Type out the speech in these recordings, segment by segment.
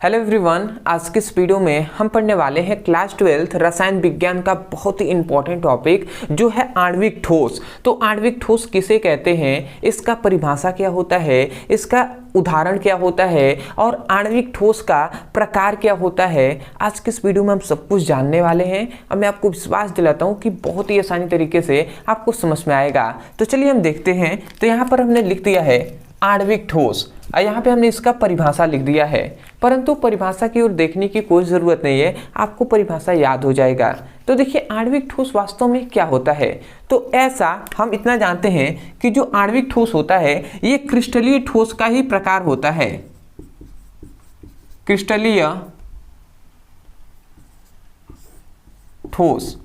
Hello everyone, आज के इस वीडियो में हम पढ़ने वाले हैं क्लास 12 रसायन विज्ञान का बहुत ही इंपॉर्टेंट टॉपिक जो है आणविक ठोस। तो आणविक ठोस किसे कहते हैं, इसका परिभाषा क्या होता है, इसका उदाहरण क्या होता है और आणविक ठोस का प्रकार क्या होता है। आज के इस वीडियो में हम सब कुछ जानने वाले हैं और मैं आपको विश्वास दिलाता हूँ कि बहुत ही आसानी तरीके से आपको समझ में आएगा। तो चलिए हम देखते हैं। तो यहाँ पर हमने लिख दिया है आणविक ठोस, यहाँ पे हमने इसका परिभाषा लिख दिया है, परंतु परिभाषा की ओर देखने की कोई ज़रूरत नहीं है, आपको परिभाषा याद हो जाएगा। तो देखिए आणविक ठोस वास्तव में क्या होता है। तो ऐसा हम इतना जानते हैं कि जो आणविक ठोस होता है ये क्रिस्टलीय ठोस का ही प्रकार होता है। क्रिस्टलीय ठोस,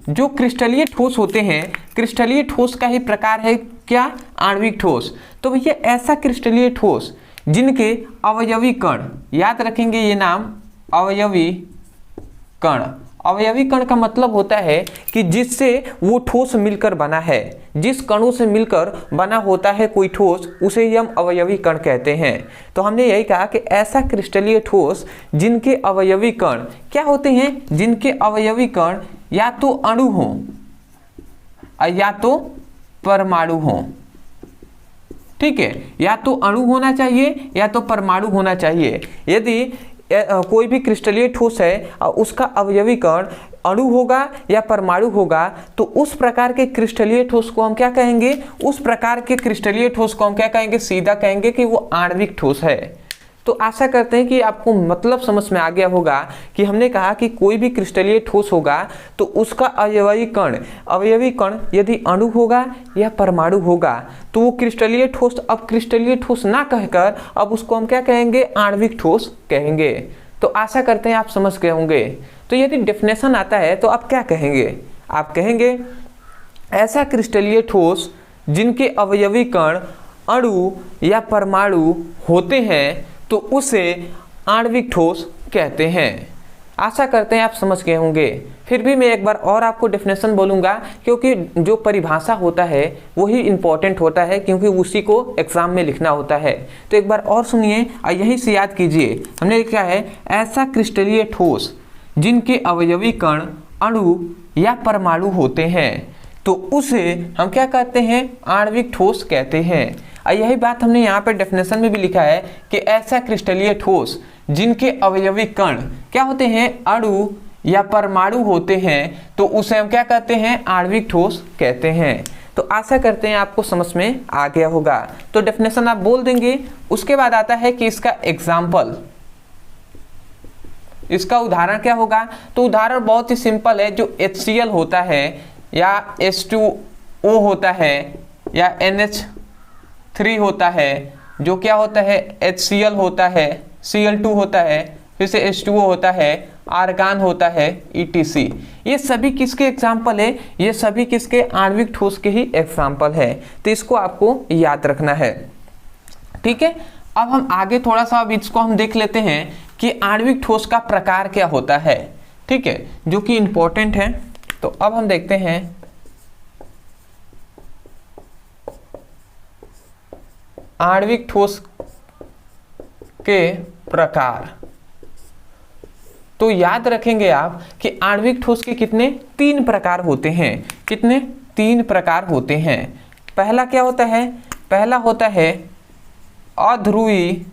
जो क्रिस्टलीय ठोस होते हैं, क्रिस्टलीय ठोस का ही प्रकार है क्या, आणविक ठोस। तो भैया ऐसा क्रिस्टलीय ठोस जिनके अवयवी कण, याद रखेंगे ये नाम अवयवी कण। अवयवी कण का मतलब होता है कि जिससे वो ठोस मिलकर बना है, जिस कणों से मिलकर बना होता है कोई ठोस, उसे ही हम अवयवी कण कहते हैं। तो हमने यही कहा कि ऐसा क्रिस्टलीय ठोस जिनके अवयवी कण क्या होते हैं, जिनके अवयवी कण या तो अणु हो या तो परमाणु हो। ठीक है, या तो अणु होना चाहिए या तो परमाणु होना चाहिए। यदि कोई भी क्रिस्टलीय ठोस है और उसका अवयवी कण अणु होगा या परमाणु होगा, तो उस प्रकार के क्रिस्टलीय ठोस को हम क्या कहेंगे, उस प्रकार के क्रिस्टलीय ठोस को हम क्या कहेंगे, सीधा कहेंगे कि वो आणविक ठोस है। तो आशा करते हैं कि आपको मतलब समझ में आ गया होगा कि हमने कहा कि कोई भी क्रिस्टलीय ठोस होगा तो उसका अवयवी कण यदि अणु होगा या परमाणु होगा तो वो क्रिस्टलीय ठोस, अब क्रिस्टलीय ठोस ना कहकर अब उसको हम क्या कहेंगे, आणविक ठोस कहेंगे। तो आशा करते हैं आप समझ गए होंगे। तो यदि डेफिनेशन आता है तो आप क्या कहेंगे, आप कहेंगे ऐसा क्रिस्टलीय ठोस जिनके अवयवी कण अणु या परमाणु होते हैं तो उसे आणविक ठोस कहते हैं। आशा करते हैं आप समझ गए होंगे। फिर भी मैं एक बार और आपको डेफिनेशन बोलूँगा, क्योंकि जो परिभाषा होता है वही इम्पोर्टेंट होता है, क्योंकि उसी को एग्जाम में लिखना होता है। तो एक बार और सुनिए और यहीं से याद कीजिए। हमने लिखा है ऐसा क्रिस्टलीय ठोस जिनके अवयवी कण अणु या परमाणु होते हैं तो उसे हम क्या कहते हैं, आणविक ठोस कहते हैं। और यही बात हमने यहाँ पे डेफिनेशन में भी लिखा है कि ऐसा क्रिस्टलीय ठोस जिनके अवयवी कण क्या होते हैं, अणु या परमाणु होते हैं तो उसे हम क्या कहते हैं, आणविक ठोस कहते हैं। तो आशा करते हैं आपको समझ में आ गया होगा। तो डेफिनेशन आप बोल देंगे, उसके बाद आता है कि इसका एग्जाम्पल, इसका उदाहरण क्या होगा। तो उदाहरण बहुत ही सिंपल है, जो HCl होता है या H2O होता है या NH3 होता है, जो क्या होता है HCl होता है, Cl2 होता है, फिर से H2O होता है, आर्गान होता है, ETC। ये सभी किसके एग्जाम्पल है, ये सभी किसके, आणविक ठोस के ही एग्जाम्पल है। तो इसको आपको याद रखना है। ठीक है, अब हम आगे थोड़ा सा अब इसको हम देख लेते हैं कि आणविक ठोस का प्रकार क्या होता है। ठीक है, जो कि इंपॉर्टेंट है। तो अब हम देखते हैं आणविक ठोस के प्रकार। तो याद रखेंगे आप कि आणविक ठोस के कितने, 3 प्रकार होते हैं। कितने, 3 प्रकार होते हैं। पहला क्या होता है, पहला होता है अध्रुवी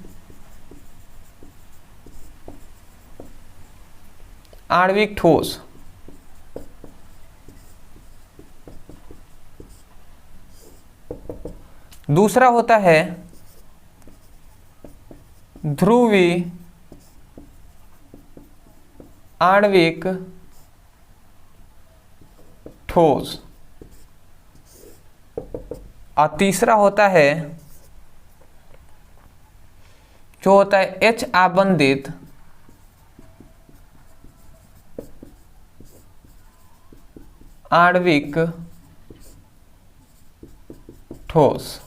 आणविक ठोस। दूसरा होता है ध्रुवी आणविक ठोस और तीसरा होता है जो होता है H आबंधित आणविक ठोस।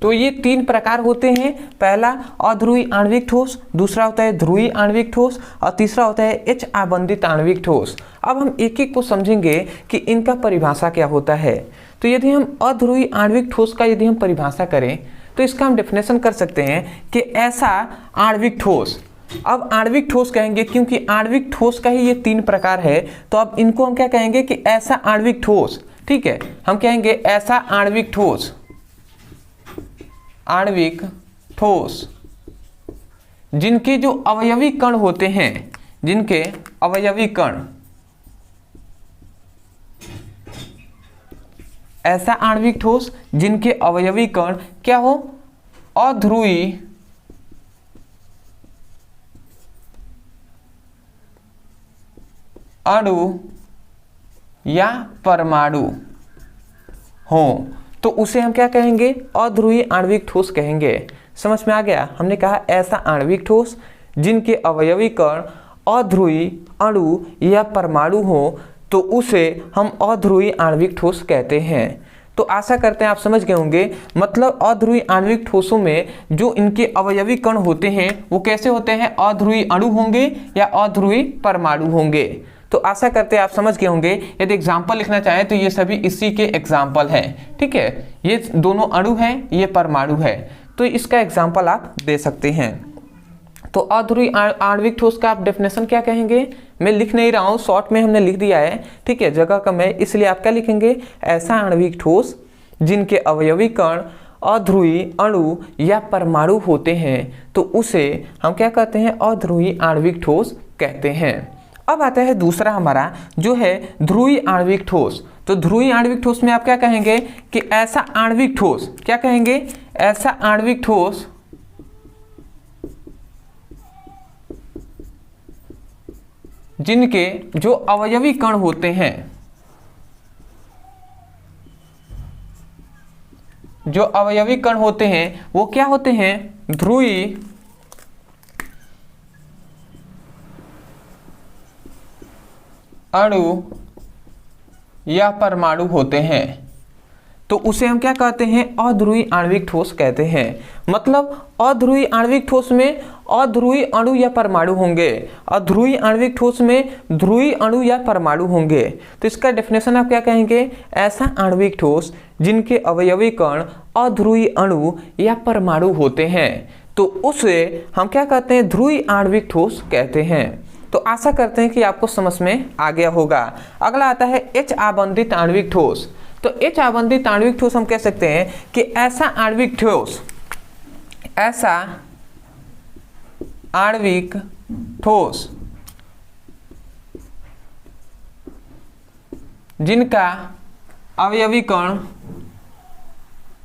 तो ये 3 प्रकार होते हैं। पहला अध्रुवी आणविक ठोस, दूसरा होता है ध्रुवी आणविक ठोस और तीसरा होता है H आबंधित आणविक ठोस। अब हम एक एक को समझेंगे कि इनका परिभाषा क्या होता है। तो यदि हम अध्रुवी आणविक ठोस का यदि हम परिभाषा करें तो इसका हम डेफिनेशन कर सकते हैं कि ऐसा आणविक ठोस। अब आणविक ठोस कहेंगे क्योंकि आणविक ठोस का ही ये 3 प्रकार है, तो अब इनको हम क्या कहेंगे कि ऐसा आणविक ठोस। ठीक है, हम कहेंगे ऐसा आणविक ठोस, आणविक ठोस जिनके जो अवयवी कण होते हैं, जिनके अवयवी कण, ऐसा आणविक ठोस जिनके अवयवी कण क्या हो, अध्रुवी अणु या परमाणु हो, तो उसे हम क्या कहेंगे, अध्रुवी आणविक ठोस कहेंगे। समझ में आ गया? हमने कहा ऐसा आणविक ठोस जिनके अवयवी कण अध्रुवी अणु या परमाणु हो, तो उसे हम अध्रुवी आणविक ठोस कहते हैं। तो आशा करते हैं आप समझ गए होंगे। मतलब अध्रुवी आणविक ठोसों में जो इनके अवयवी कण होते हैं वो कैसे होते हैं, अध्रुवी अणु होंगे या अध्रुवी परमाणु होंगे। तो आशा करते हैं आप समझ गए होंगे। यदि एग्जाम्पल लिखना चाहें तो ये सभी इसी के एग्जाम्पल हैं। ठीक है, ये दोनों अणु हैं, ये परमाणु है, तो इसका एग्जाम्पल आप दे सकते हैं। तो अध्रुवी आणविक ठोस का आप डेफिनेशन क्या कहेंगे, मैं लिख नहीं रहा हूँ, शॉर्ट में हमने लिख दिया है। ठीक है, जगह कम है, इसलिए आप क्या लिखेंगे, ऐसा आणविक ठोस जिनके अवयवी कण अध्रुवी अणु या परमाणु होते हैं, तो उसे हम क्या कहते हैं, अध्रुवी आणविक ठोस कहते हैं। अब आता है दूसरा हमारा जो है ध्रुवीय आणविक ठोस। तो ध्रुवीय आणविक ठोस में आप क्या कहेंगे कि ऐसा आणविक ठोस, क्या कहेंगे, ऐसा आणविक ठोस जिनके जो अवयवी कण होते हैं, जो अवयवी कण होते हैं वो क्या होते हैं, ध्रुवीय अणु या परमाणु होते हैं, तो उसे हम क्या कहते हैं, अध्रुवीय आणविक ठोस कहते हैं। मतलब अध्रुवीय आणविक ठोस में अध्रुवीय अणु या परमाणु होंगे, अध्रुवीय आणविक ठोस में ध्रुवीय अणु या परमाणु होंगे। तो इसका डेफिनेशन आप क्या कहेंगे, ऐसा आणविक ठोस जिनके अवयवी कण अध्रुवीय अणु या परमाणु होते हैं, तो उसे हम क्या कहते हैं, ध्रुवीय आणविक ठोस कहते हैं। तो आशा करते हैं कि आपको समझ में आ गया होगा। अगला आता है H आबंधित आणविक ठोस। तो H आबंधित आणविक ठोस हम कह सकते हैं कि ऐसा आणविक ठोस, ऐसा आणविक ठोस जिनका अवयवी कण,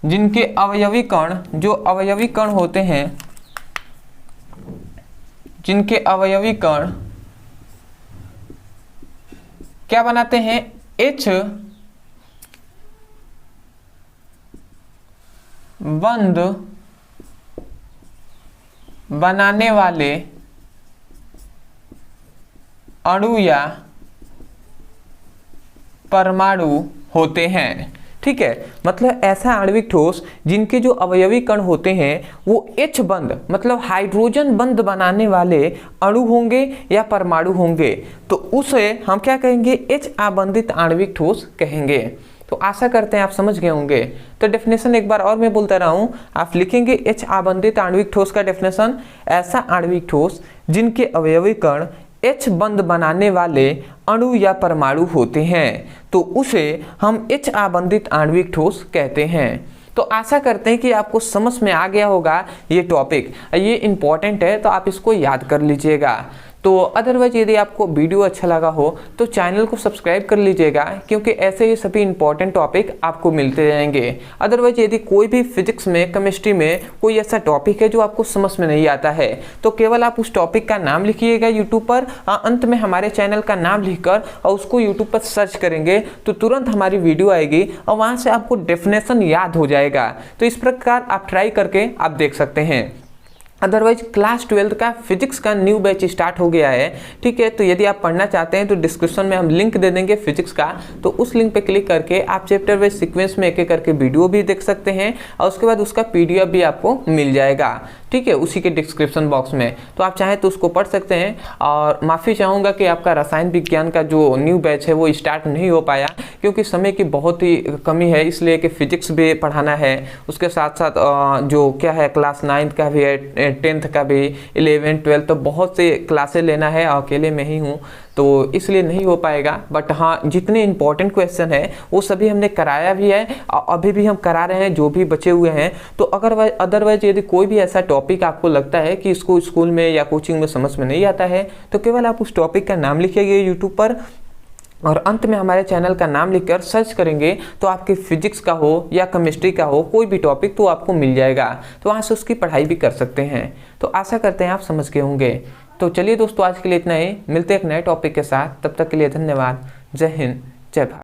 जिनके अवयवी कण, जो अवयवी कण होते हैं, जिनके अवयवी कण क्या बनाते हैं, H बंद बनाने वाले अणु या परमाणु होते हैं। ठीक है, मतलब ऐसा आणविक ठोस जिनके जो अवयवी कण होते हैं वो H बंद, मतलब हाइड्रोजन बंद बनाने वाले अणु होंगे या परमाणु होंगे, तो उसे हम क्या कहेंगे, H आबंधित आणविक ठोस कहेंगे। तो आशा करते हैं आप समझ गए होंगे। तो डेफिनेशन एक बार और मैं बोलता रहा हूँ, आप लिखेंगे H आबंधित आणविक ठोस का डेफिनेशन, ऐसा आणविक ठोस जिनके अवयवी कण H बंद बनाने वाले अणु या परमाणु होते हैं, तो उसे हम H आबंधित आणविक ठोस कहते हैं। तो आशा करते हैं कि आपको समझ में आ गया होगा ये टॉपिक, ये इम्पॉर्टेंट है, तो आप इसको याद कर लीजिएगा। तो अदरवाइज यदि आपको वीडियो अच्छा लगा हो तो चैनल को सब्सक्राइब कर लीजिएगा, क्योंकि ऐसे ही सभी इंपॉर्टेंट टॉपिक आपको मिलते रहेंगे। अदरवाइज यदि कोई भी फिजिक्स में, केमिस्ट्री में कोई ऐसा टॉपिक है जो आपको समझ में नहीं आता है, तो केवल आप उस टॉपिक का नाम लिखिएगा यूट्यूब पर, अंत में हमारे चैनल का नाम लिखकर और उसको यूट्यूब पर सर्च करेंगे तो तुरंत हमारी वीडियो आएगी और वहाँ से आपको डेफिनेशन याद हो जाएगा। तो इस प्रकार आप ट्राई करके आप देख सकते हैं। अदरवाइज क्लास 12 का फिजिक्स का न्यू बैच स्टार्ट हो गया है। ठीक है, तो यदि आप पढ़ना चाहते हैं तो डिस्क्रिप्शन में हम लिंक दे देंगे फिजिक्स का, तो उस लिंक पे क्लिक करके आप चैप्टर वाइज सीक्वेंस में एक एक करके वीडियो भी देख सकते हैं और उसके बाद उसका PDF भी आपको मिल जाएगा। ठीक है, उसी के डिस्क्रिप्शन बॉक्स में, तो आप चाहें तो उसको पढ़ सकते हैं। और माफ़ी चाहूँगा कि आपका रसायन विज्ञान का जो न्यू बैच है वो स्टार्ट नहीं हो पाया, क्योंकि समय की बहुत ही कमी है, इसलिए कि फिजिक्स भी पढ़ाना है, उसके साथ साथ जो क्या है क्लास 9th का भी है, 10th का भी, 11th 12th, तो बहुत से क्लासेस लेना है, अकेले में ही हूँ, तो इसलिए नहीं हो पाएगा। बट हाँ, जितने इंपॉर्टेंट क्वेश्चन है वो सभी हमने कराया भी है, अभी भी हम करा रहे हैं जो भी बचे हुए हैं। तो अगर अदरवाइज यदि कोई भी ऐसा टॉपिक आपको लगता है कि इसको स्कूल में या कोचिंग में समझ में नहीं आता है, तो केवल आप उस टॉपिक का नाम लिखिए यूट्यूब पर, और अंत में हमारे चैनल का नाम लिखकर सर्च करेंगे तो आपके फिजिक्स का हो या केमिस्ट्री का हो कोई भी टॉपिक तो आपको मिल जाएगा, तो वहाँ से उसकी पढ़ाई भी कर सकते हैं। तो आशा करते हैं आप समझ गए होंगे। तो चलिए दोस्तों, आज के लिए इतना ही, मिलते हैं एक नए टॉपिक के साथ, तब तक के लिए धन्यवाद। जय हिंद, जय भारत।